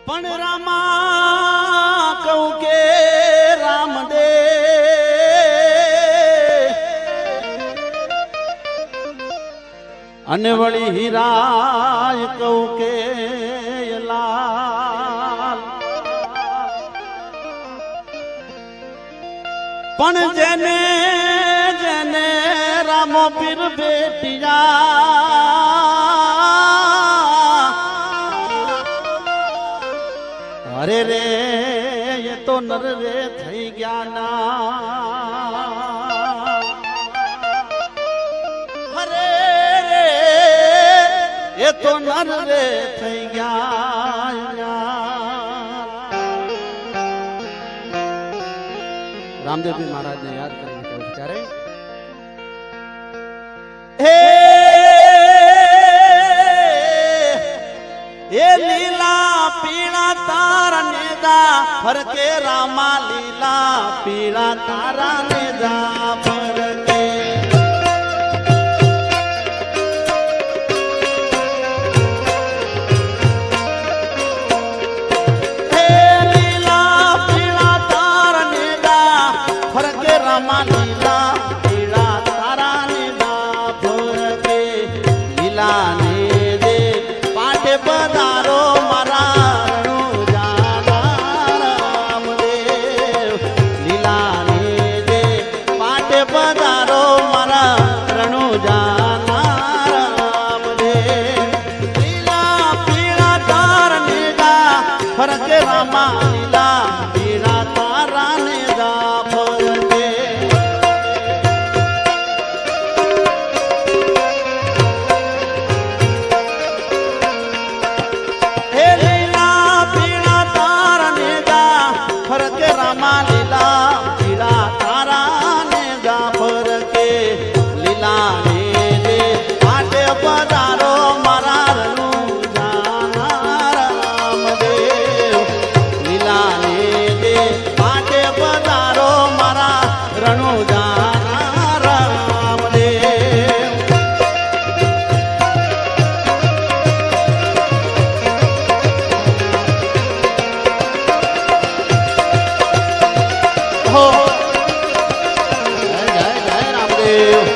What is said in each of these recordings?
પણ રામા કહું કે રામદે અને વળી હીરાય કહું કે લાલ પણ જેને જેને રામો પીર બેટિયા અરે રે એ તો નર રે થઈ ગયા ના અરે રે એ તો નર રે થઈ ગયા રામદેવજી મહારાજને યાદ કરીને કહ્યું ત્યારે એ લીલા પીળા તારા નેદા ફરકે રામા લીલા પીળા તારા નેદા ફરકે હે લીલા પીળા તારા નેદા ફરકે રામા લીલા પીળા તારા નેદા ફરકે લીલા ને દે પાટે પધારો ફરકે રામા લીલા પીળા તારા ને દા ફરકે હે લીલા પીળા તારા ને દા ફરકે રામા લીલા પીળા તારા ને દા ફરકે લીલા ને દે માટે પધારો મારા રણુ જાના રામદેવ પાટે પધારો મારા રણુ જાના રામદેવ હો જય જય જય રામદેવ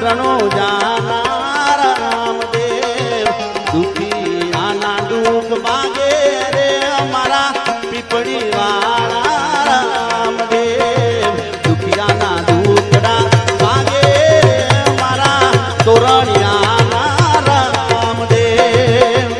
રણો જાના રામદેવ દુખી આના દુઃખ ભાગે રે અમારા પીપળી વાળા રામદેવ દુખિયાના દુખડા ભાગે રે અમારા તોરણિયાના રામદેવ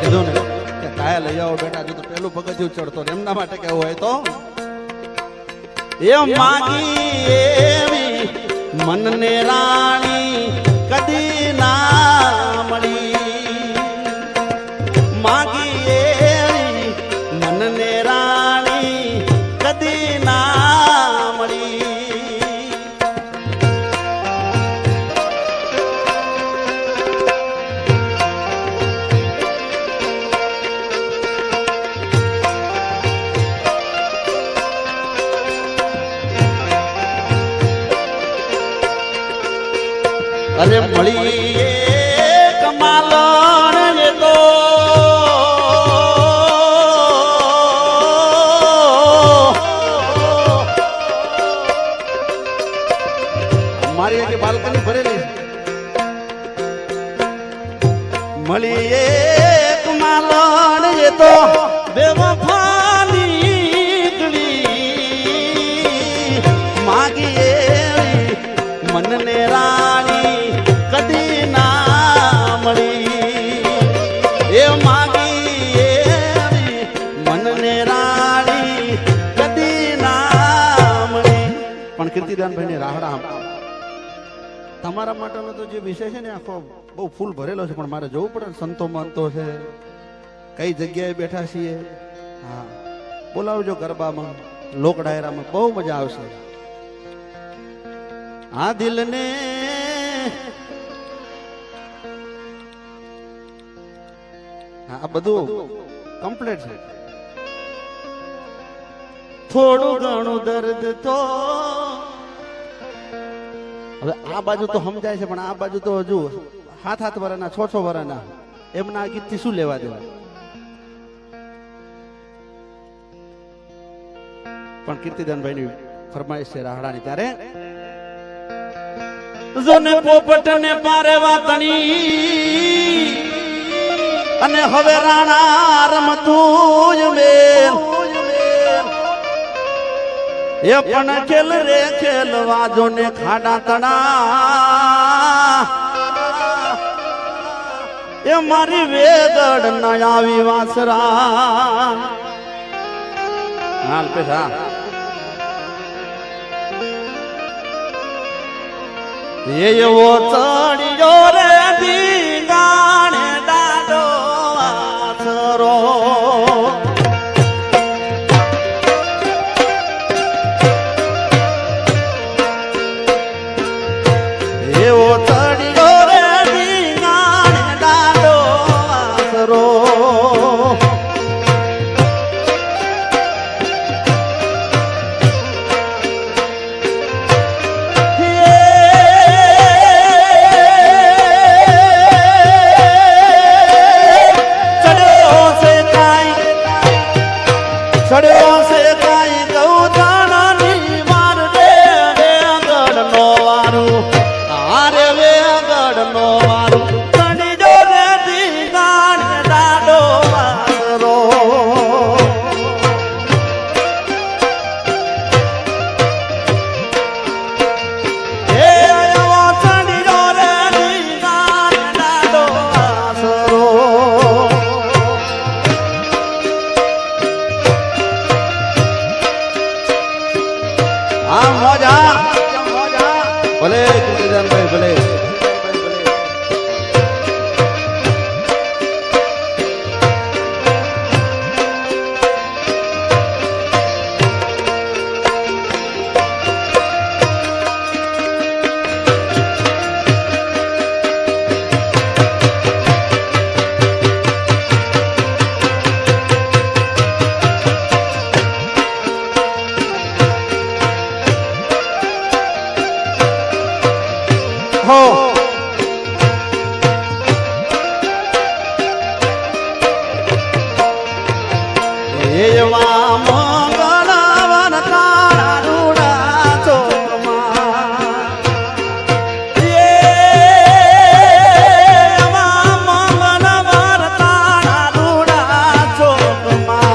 કીધું ને કે કાયા લઈ આવો બેટા, જો તો પેલું પગથિયું ચડતો ને એમના માટે કેવું હોય તો એ માગી એવી મનને રાણી કદી ના મળી, માગી એવી મનને રાણી કદી ના મળી. અરે મળી કમાલણ એ તો મારી આખી બાલ્કની ભરેલી મળી કમાલણ એ તો બેવફાની નીકળી, માગી મનને રાણી કદી ના મળી, એ માગી એવી મનને રાણી કદી ના મળી. પણ કીર્તિદાનભાઈ ને રાહડા તમારા માટેનો તો જે વિષય છે ને આખો બહુ ફૂલ ભરેલો છે, પણ મારે જોવું પડે. સંતો મંતો છે, કઈ જગ્યાએ બેઠા છીએ. હા, બોલાવજો ગરબામાં, લોક ડાયરામાં, બહુ મજા આવશે. આ દિલને આ બધું કમ્પ્લીટ છે. થોડું ઘણું દર્દ તો હવે આ બાજુ તો સમજાય છે, પણ આ બાજુ તો હજુ 7-7 વર્ષના 6-6 વર્ષના એમના ગીત થી શું લેવા દેવા. પણ કીર્તિદાનભાઈ ની ફરમાઈશ છે રાહડાની. ત્યારે જોને પોપટ ને પારે વાતણી અને હવે રાણા રમતું મેલ, એ પણ ખેલ રે ખેલવા જોને ખાડા તણા, એ મારી વેગડ ન આવી વાસરા. હાલ પેસા એવો ચડિયો રે બીગાણે દાડો આસરો, એવો ચડિયો રે બીગાણે દાડો આસરો. ચડ્યો છે કાઈ ગૌધાણાની વાર રે વેગડ નો વારું, આરે વેગડ નો વારું, ચડી જો રે દીગાણ દાડો વાસરો. એ એવો ચડી જો રે દીગાણ દાડો વાસરો. ભલે કીર્તિદાનભાઈ ભલે. હો એવા મંગળવન તારા રૂડા ચોકમાં, એવા મંગળવન તારા રૂડા ચોકમાં,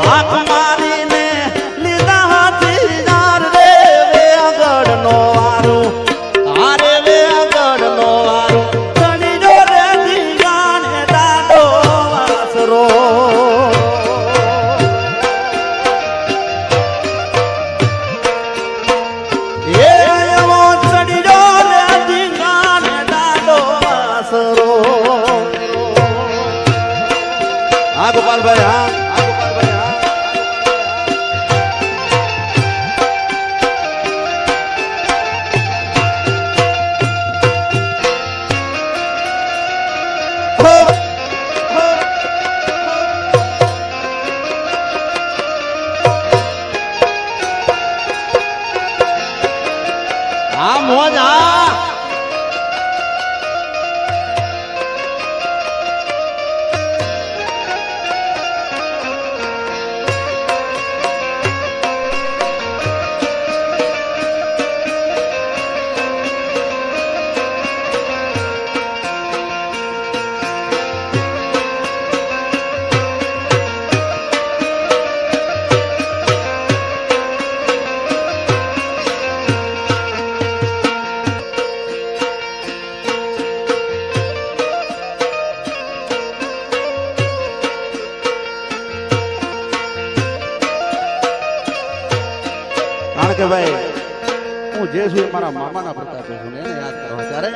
હાક મારીને લીધા કે ભાઈ હું જે છું એ મારા મામાના પ્રતાપે છું એને યાદ કરવા ત્યારે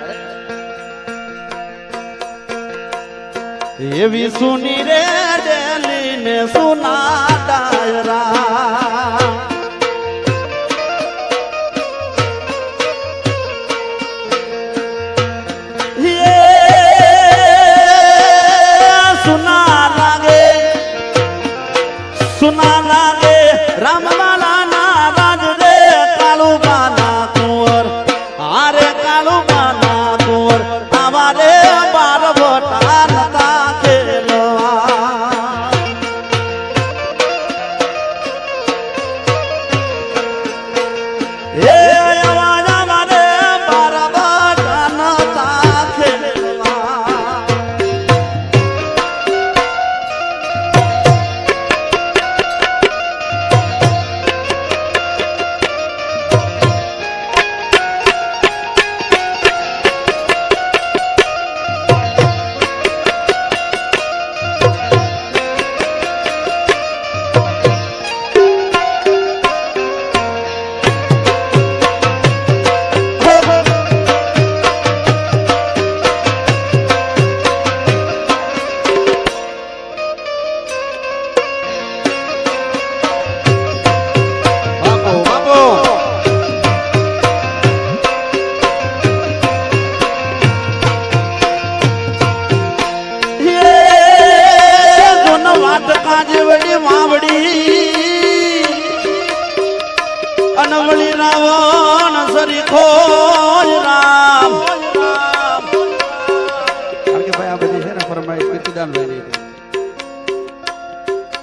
એવી સુની રે ડેલી ને સુના ડાયરા સુના લાગે રામવાલા અનવળી રાવણ સરીખો રામ કારણ કે ભાઈ આ બધી છે ને ફરમાઈશ કીર્તિદાનભાઈ ની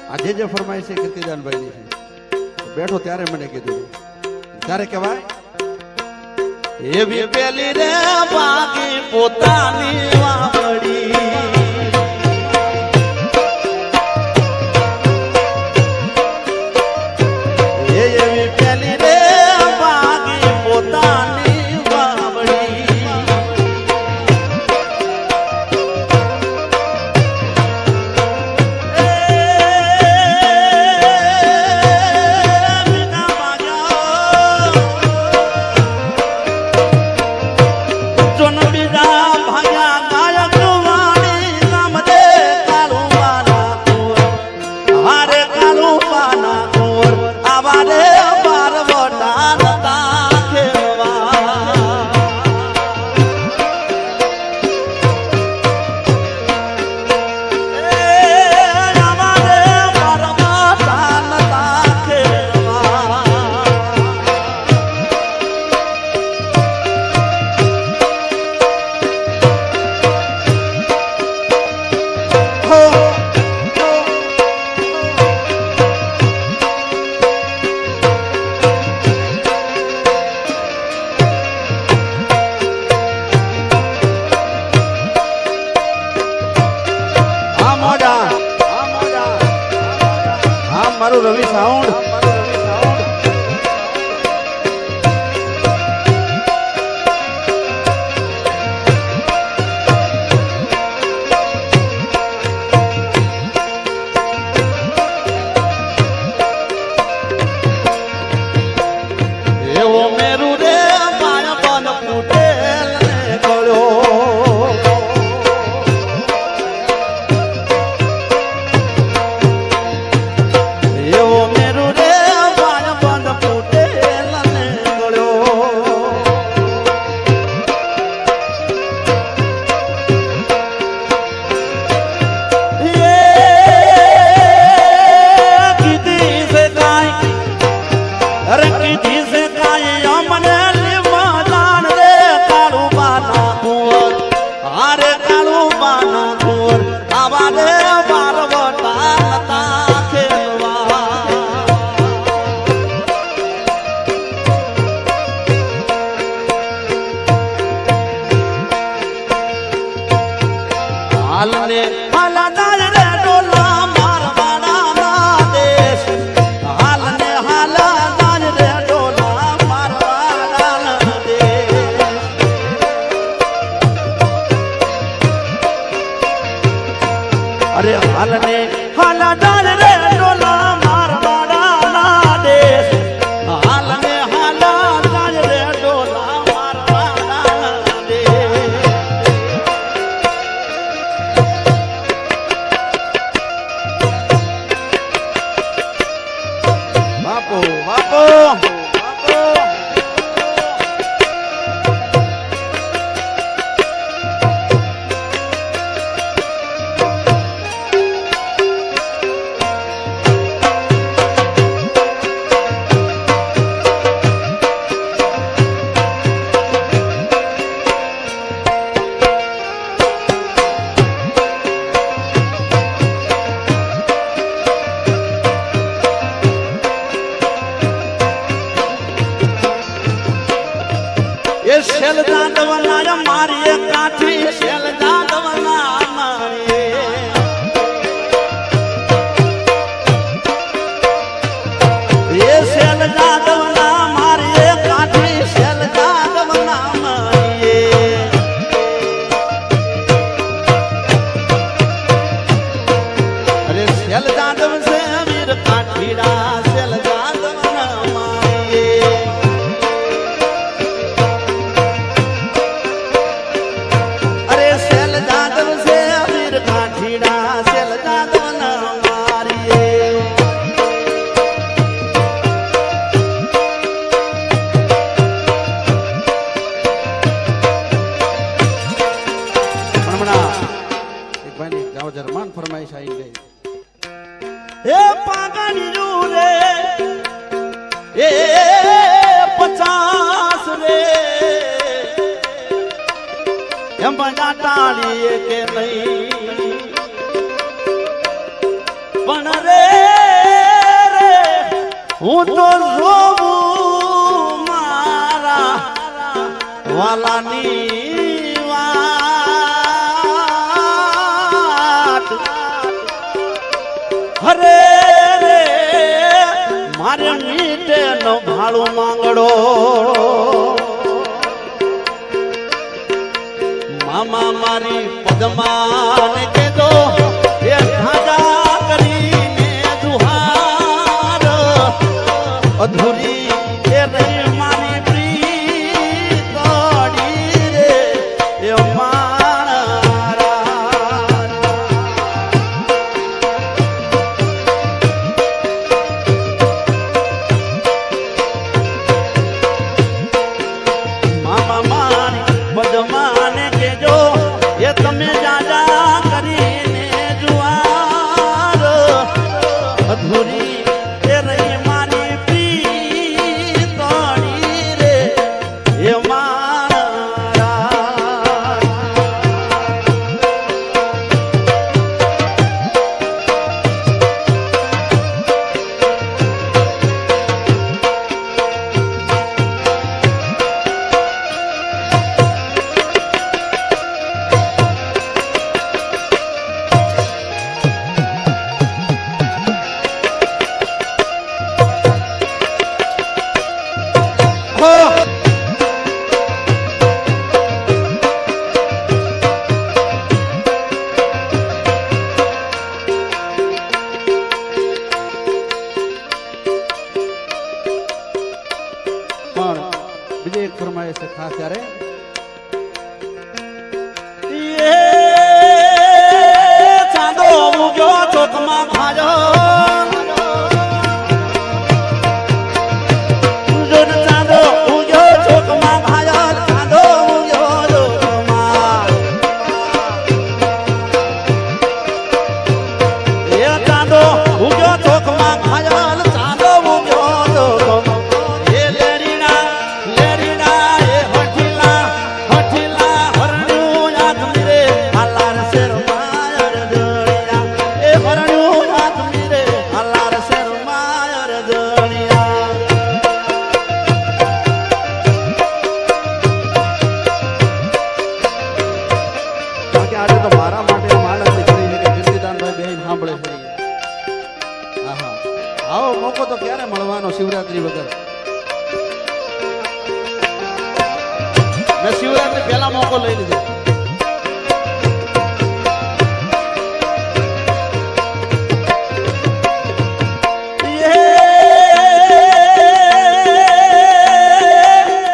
આજે જે ફરમાઈશ છે કીર્તિદાનભાઈ ની છે બેઠો ત્યારે મને કીધું ત્યારે કહેવાય એવી પેલી રે બાકી પોતાની વાવડી મારું રવિ સાઉન્ડ એવો મેરુ રે માયા બન ફૂટેલ ગળ્યો અરે મારી કાઠી શેલ જાદવના મારીએ એ શેલ જાદવના મારીએ કાઠી શેલ જાદવના મારીએ અરે શેલ જાદવ છે વીર કાઠીડા શેલ જાદવના મારીએ અરે શેલ જાદવ છે વીર કાઠીડા શેલ જાદવના મારીએ જરમાન ફરમાઈશ આવી ગઈ એ પાગણ્યું રે એ 50 રે એમ બધા ટાળીએ કે નહીં પણ રે હું તો જોઉં મારા વાલાની હરે રે મારે મીટે નો ભાડું માંગડો મામા મારી પદમાને કેજો એ ધાગા કરીને જુહાર અધૂરી એ રહી મારી પ્રીતડી રે એ તમે જાજા કરીને જુવાર અધૂરી એ રહી મારી પ્રીતડી રે એ બીજે એક ફરમાય છે ખાસ ત્યારે ચાંદો ઉગ્યો ચોકમાં ખાજો ચાંદો ઉગ્યો ચોકમાં ખાજો ચાંદો ઉગ્યો ચોકમાં એ ચાંદો ઉગ્યો ચોકમાં ખાજો ચાંદો ઉગ્યો ચોકમાં આવો મોકો તો ક્યારે મળવાનો શિવરાત્રી વગર મેં શિવરાત્રી પહેલા મોકો લઈ લીધો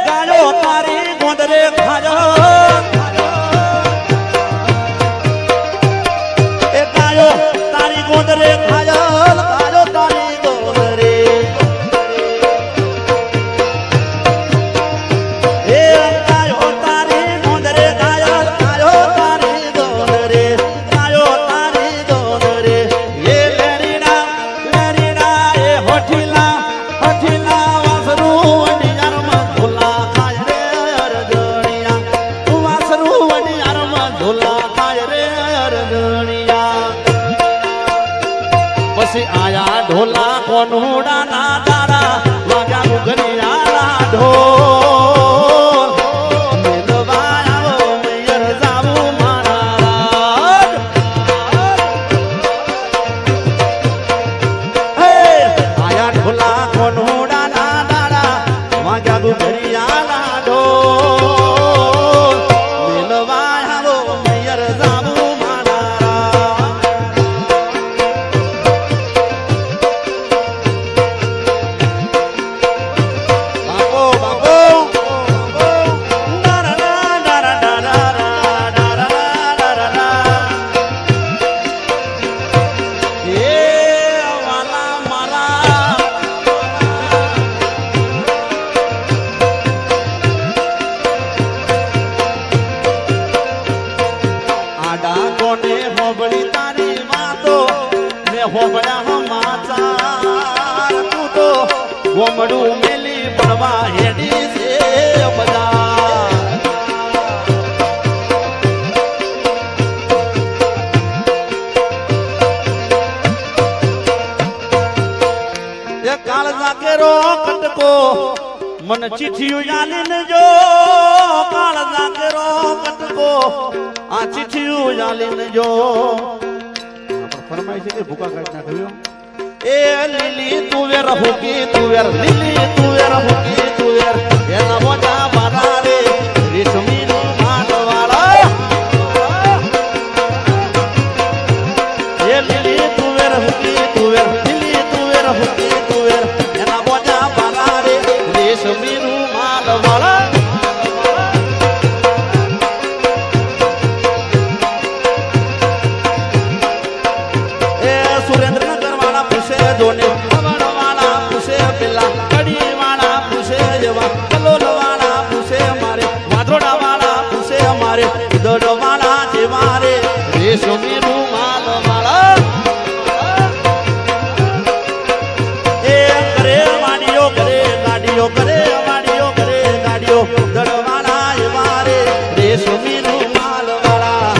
ગાયો તારી ગોંદરે ખાજો એ ગાયો તારી ગોંદરે ખાજો આયા ઢોલા કોનુડા ના દાડા વાગ્યા ઘરિયાળા ઢોલ મેલવા આવો સમાચાર તું તો ગોમડું મેલી પડવા હેડી છે બધા એ કાળ જાકેરો કટકો મન ચીઠિયું જાલીને જો કાળ જાકેરો કટકો આ ચીઠિયું જાલીને જો ફરમાય છે કે ભૂકા કાઢ નાખ્યો એ લીલી તુવેર હુકી તુવેર લીલી તુવેર હુકી તુવેર એના મોટા મારા રે રેશમીનું માનવાળા એ લીલી તુવેર હુકી તુવેર લીલી તુવેર હુકી તુવેર એના મોટા મારા રે રેશમીનું માનવાળા જોને વાળા પૂછે પેલા કડી વાળા પૂછે જેવા કલોલ વાળા પૂછે મારે વાદરોડા વાળા પૂછે મારે દડ વાળા જેવા રે રેશમી રૂમાલ વાળા એ કરે વાડીઓ કરે ગાડીઓ કરે વાડીઓ કરે ગાડીઓ દડ વાળા જેવા રે રેશમી રૂમાલ વાળા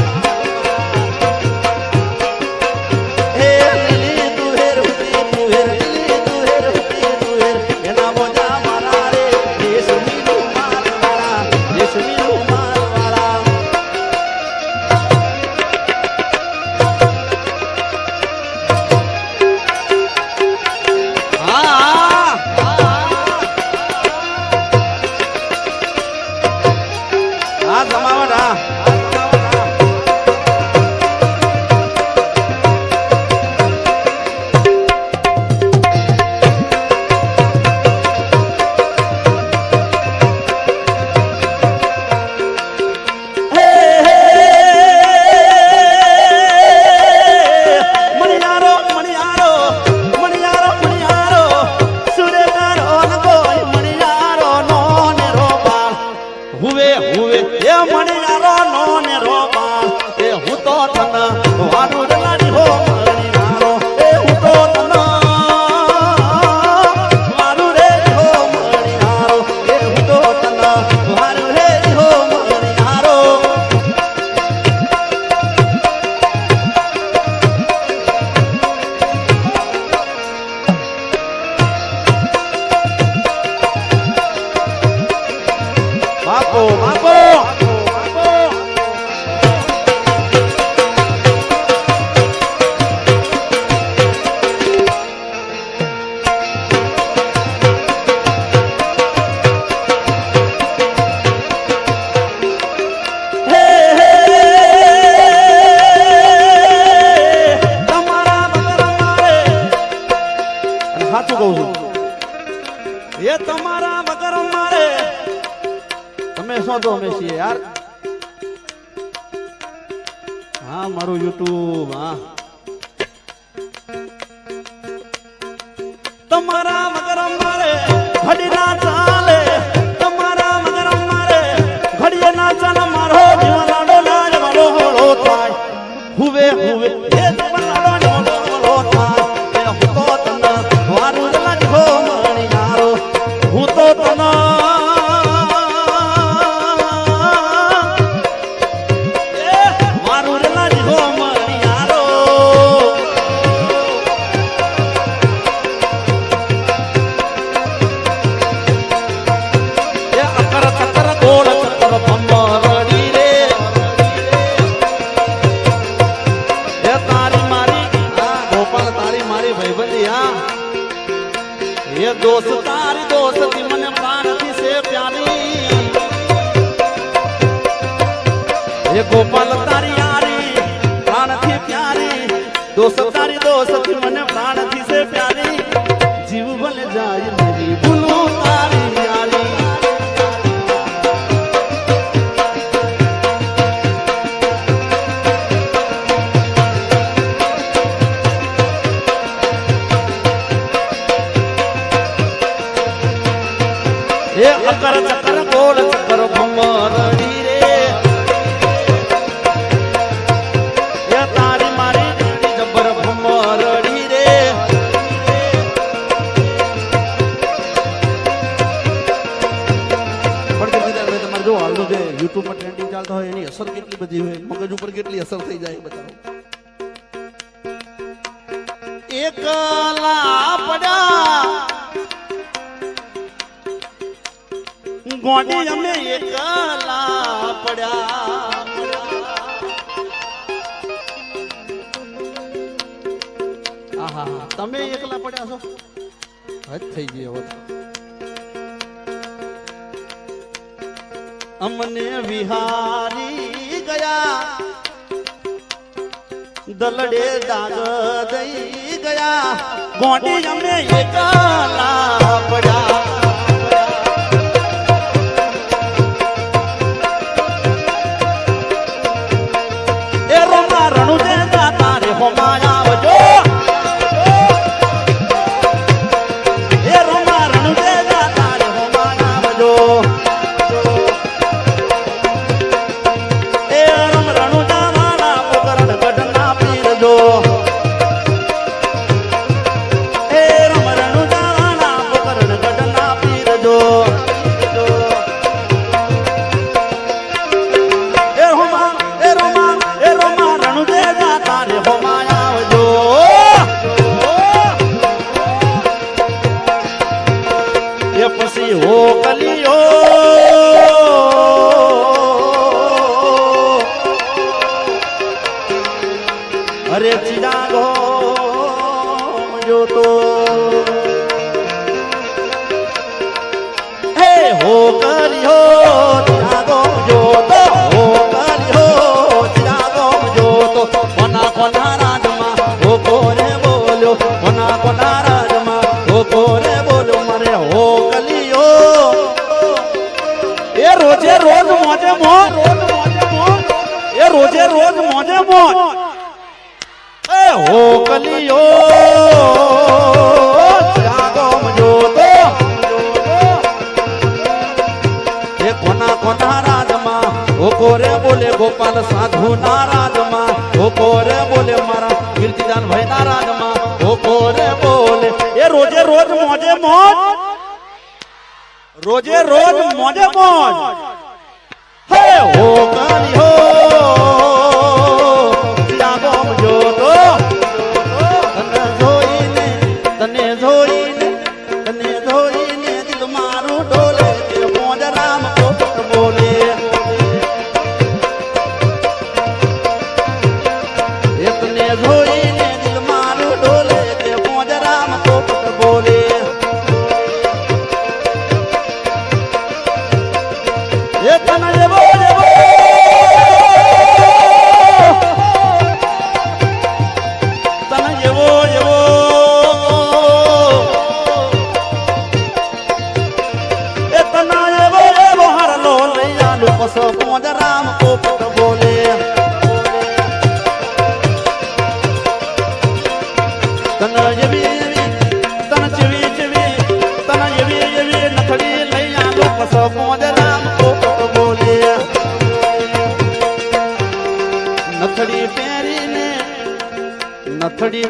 તમારા વગર મારે તમે શું તો અમે છીએ યાર હા મારું યુટ્યુબ હા તમારા વગર મારે ઘડી ના ચાલે તમારા વગર મારે ઘડીએ ના ચાલે મારો જીવન લાડો લાજ વાળો હોળો થાય હુવે હુવે એ જીવન લાડો હોળો થાય એ હું તો તને મારું લાજ હો મણી યારો હું તો તને મારું લાજ હો મણી યારો એ અકર ચકર ગોળ ચકર ભમરડી રે એ તારી મારી ગોપાલ તારી મારી ભાઈબંધી હા ये दोस्त तारी दोस्ती मन प्राणथी से प्यारी ये गोपाल तारी यारी प्राणथी प्यारी दोस्त तारी दोस्ती मन प्राणथी से प्यारी जीव बन जाए मेरी भूलो तारी यारी ये अकर चकर गोल चकर भमरडी रे ये तारी मारी जबर भमरडी रे ચાલતા હોય એની અસર કેટલી બધી હોય, મગજ ઉપર કેટલી અસર થઈ જાય બતાવો. એકલા પડ્યા ગોડી અમે એકલા પડ્યા. આહા તમે એકલા પડ્યા છો, હદ થઈ ગઈ હવે. અમને વિહારી ગયા દલડે દાગ દઈ ગયા ગોડી અમે એકલા પડ્યા. એ રોમા રણુ દે દાતા રે હોમાયા આવજો. એ રોમા રણુ દે દાતા રે હોમાયા આવજો. એ રમ રણુ દાવાના પોકરણ ગઢના પીરજો. એ રમ રણુ દાવાના પોકરણ ગઢના પીરજો. એ રોમા રણુ દે દાતા રે હોમાયા આવજો. એ પછી હો કલિયો અરે ચિરાગો જોતો હે હો કલિયો ચિરાગો જોતો. હો કલિયો ચિરાગો જોતો. કોના કોના રાજમાં હો કોને બોલ્યો. કોના કોના રાજમાં હો કોને બોલ્યો. મારે હો કલિયો એ રોજે રોજ મોજે મોજ. એ રોજે રોજ મોજે મોજ. એ હો કલિયો જાગો જોતો. એ કોના કોના રાજમાં હો કોરે બોલે. ગોપાલ સાધુ ના રાજમાં હો કોરે બોલે. મારા કીર્તિદાન ભાઈ ના રાજમાં હો કોરે બોલે. એ રોજે રોજ મોજે મોજ. રોજે રોજ મોજે મોજ. હે હો કલિયો જાગો જોતો. તને જોઈને દિલ મારું ડોલે. મોજ રામ પોપટ બોલે. એ તને જોઈને દિલ મારું ડોલે. મોજ રામ પોપટ બોલે. એ તને જેવો તને જેવો એ તને એવો હરલો લઈ આલું. પસો મોજ રામ પોપટ બોલે. તને જેવી તને જેવી તને એવી નથડી લઈ આલું. પસો મોજ રામ પોપટ બોલે. નથડી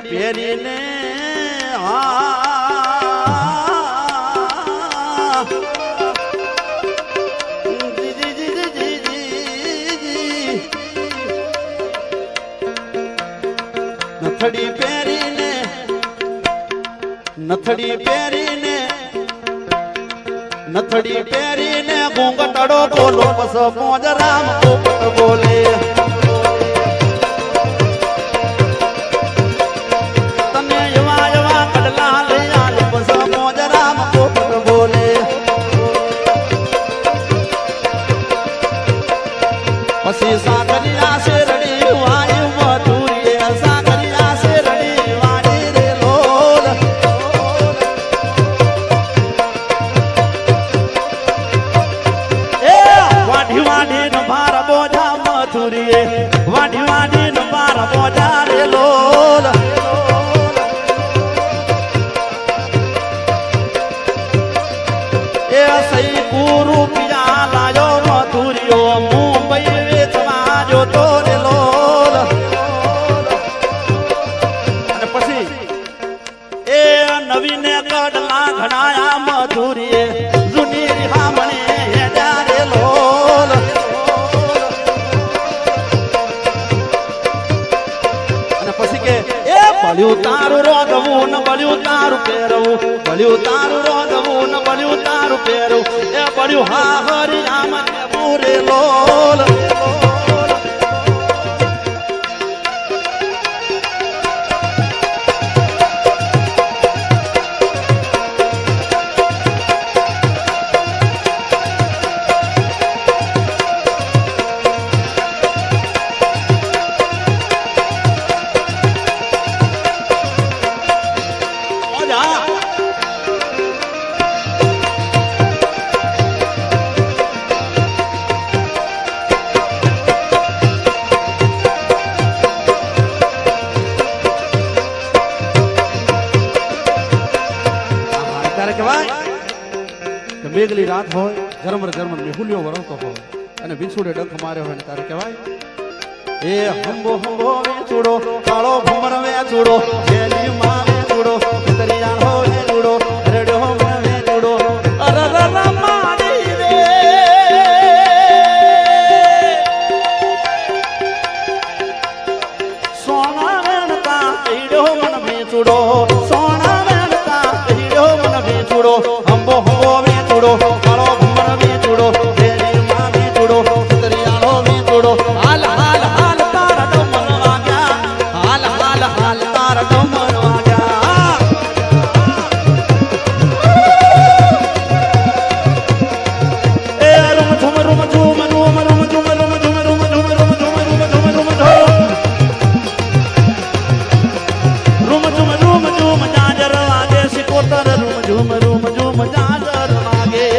પહેરીને નથડી પહેરીને ઘૂંઘટડો બોલો. પસ મોજ રામ પોપટ બોલે. તને એવા કડલા લઈ આલ. પસ મોજ રામ પોપટ બોલે. પછી સાકરિયા શેરડી વાય મધુરીએ. સાકરિયા શેરડી વાડી રે લોલ. એ વાઢી નો ભાર બોજા મધુરીએ. વાઢી નો ભાર બોજા રે લોલ. એ સહી ગુરુ પિયા લાયો મધુરીઓ. મુંબઈ વેચવા જોતો રે લોલ. અને પછી એ નવીને કડલા ઘડાયા મધુરીએ. જૂની રિહામણે હેડ્યા રે લોલ. બળ્યું તારું રોધવું ને બળ્યું તારું પહેરવું, બળ્યું તારું રોધવું ને બળ્યું તારું પહેરવું, એ બળ્યું હા હરી આમ પૂરે લોલ. મેઘલી રાત હોય, ઝરમર ઝરમર મેહુલિયો વરસતો હોય અને વિછુડે ડંખ માર્યો હોય ને તારે કહેવાય એ હંબો હંબો વેચુડો, કાળો ભમર વેચુડો, જેલી માં વેચુડો, તરિયાણ હો વેચુડો, રેડો હો વેચુડો, અરર માડી રે સોના વેણતા ઈડો મન વેચુડો, સોના વેણતા ઈડો મન વેચુડો, હંબો હંબો કાળો ભમર વેચુડો, જેલી માં વેચુડો, તરિયાણો વેચુડો, હાલ હાલ હાલ તારા ડમર વાગ્યા, હાલ હાલ હાલ તારા ડમર વાગ્યા. એ રૂમ ઝુમ રૂમ ઝુમ રૂમ રૂમ ઝુમ રૂમ ઝુમ રૂમ ઝુમ રૂમ ઝુમ રૂમ ઝુમ રૂમ ઝુમ રૂમ ઝુમ રૂમ ઝુમ જાજર વાગે સિકોતર રૂમ ઝુમ રૂમ ઝુમ જાજર વાગે.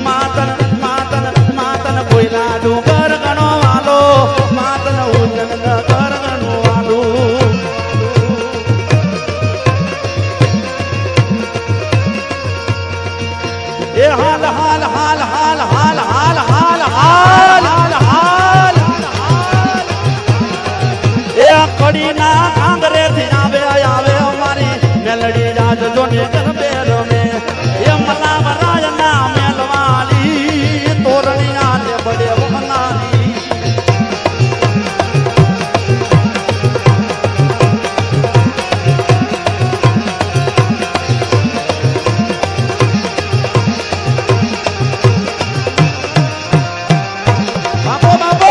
માતન માતન માતન કોઈલા ડુંગર ગણો વાલો, માતન ઉજન કર ગણો વાલો. એ હાલ હાલ હાલ હાલ હાલ હાલ હાલ હાલ હાલ એ કડીના આંગરે થી આવે આવે અમારી મેલડી રાજ જોને ગરબે રમે, એ મલાવરાય ના મેલવાલી તોરણિયા ને બડે વમનાલી. બાબો બાબો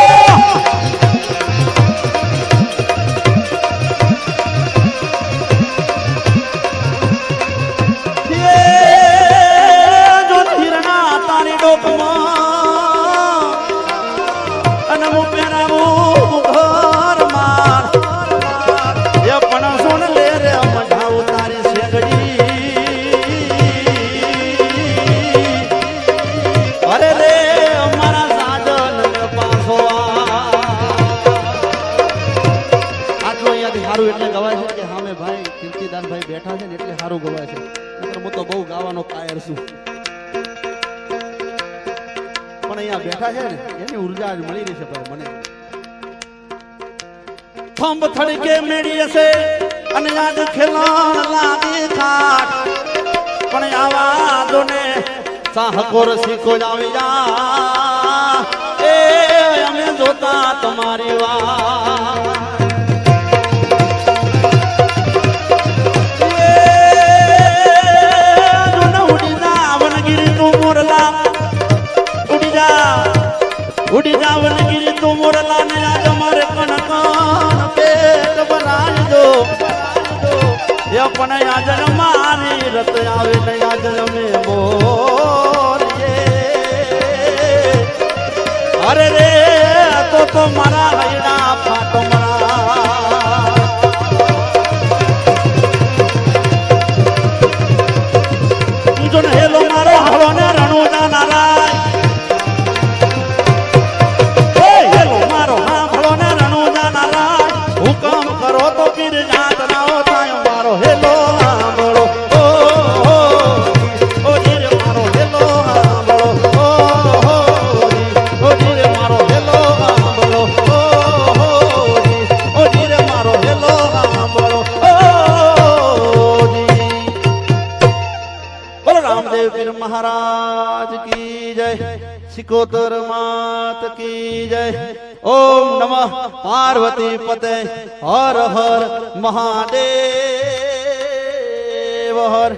બેઠા છે ને એટલે સારું ગવાય છે, નકર હું તો બહુ ગાવાનો કાયર છું, પણ અહીંયા બેઠા છે ને એની ઉર્જા જ મળી રહી છે ભાઈ મને. થંભ થડકે મેળી હશે અને યાદ ખેલાણ લાગે ખાટ, પણ આવાજો ને સાહકોર શીખો આવી જા, એ અમે જોતા તમારી વાત. ઉડી જાવન ગીરી તું મોરલા ને આજ મારે કણ પેટ બનાવી દો, એ પણ યાદ મારી રત આવે ને યાદ અમે બોલીએ. અરે રે તો મારા હૈડા ફાટો મારા જો ને હેલો મારો હળો ને રણું ના નારાય, હુકમ કરો તો પીર જાત ના થાય મારો હેલો સાંભળો, ઓ ધીરે મારો હેલો સાંભળો, ઓ ધીરે મારો હેલો સાંભળો, सिकोतर मात की जय। ओम नमः पार्वती पते हर हर महादेव हर।